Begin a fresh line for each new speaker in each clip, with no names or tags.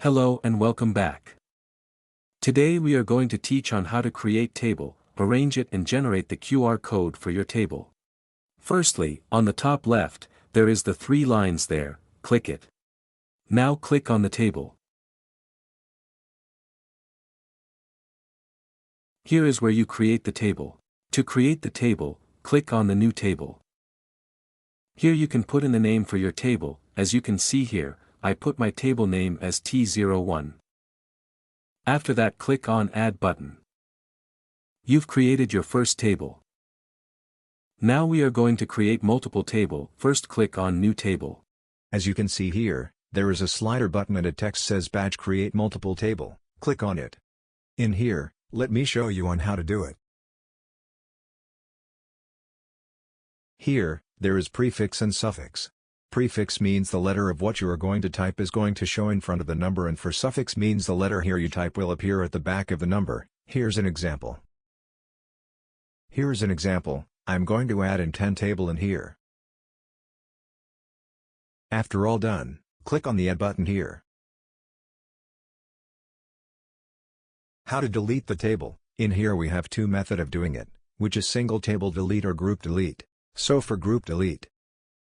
Hello and welcome back. Today we are going to teach on how to create table, arrange it and generate the QR code for your table. Firstly, on the top left, there is the 3 lines there, click it. Now click on the table. Here is where you create the table. To create the table, click on the new table. Here you can put in the name for your table. As you can see here, I put my table name as T01. After that, click on Add button. You've created your first table. Now we are going to create multiple table. First click on New Table.
As you can see here, there is a slider button and a text says Batch Create Multiple Table. Click on it. In here, let me show you on how to do it. Here, there is prefix and suffix. Prefix means the letter of what you are going to type is going to show in front of the number, and for suffix means the letter here you type will appear at the back of the number. Here's an example. Here's an example. I'm going to add in 10 table in here. After all done, click on the Add button here. How to delete the table. In here we have 2 method of doing it, which is single table delete or group delete. So for group delete,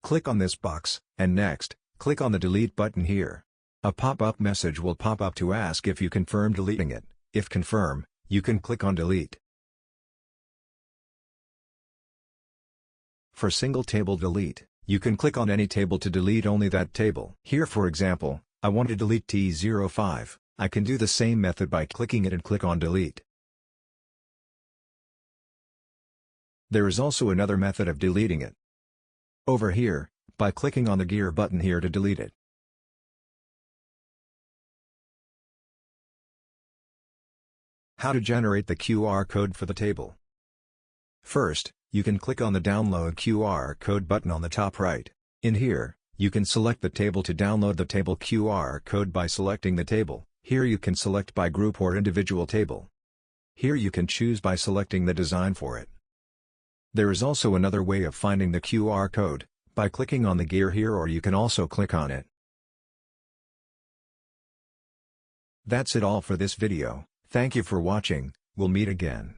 click on this box, and next, click on the delete button here. A pop-up message will pop up to ask if you confirm deleting it. If confirm, you can click on delete. For single table delete, you can click on any table to delete only that table. Here for example, I want to delete T05, I can do the same method by clicking it and click on delete. There is also another method of deleting it. Over here, by clicking on the gear button here to delete it. How to generate the QR code for the table. First, you can click on the download QR code button on the top right. In here, you can select the table to download the table QR code by selecting the table. Here you can select by group or individual table. Here you can choose by selecting the design for it. There is also another way of finding the QR code, by clicking on the gear here, or you can also click on it. That's it all for this video. Thank you for watching. We'll meet again.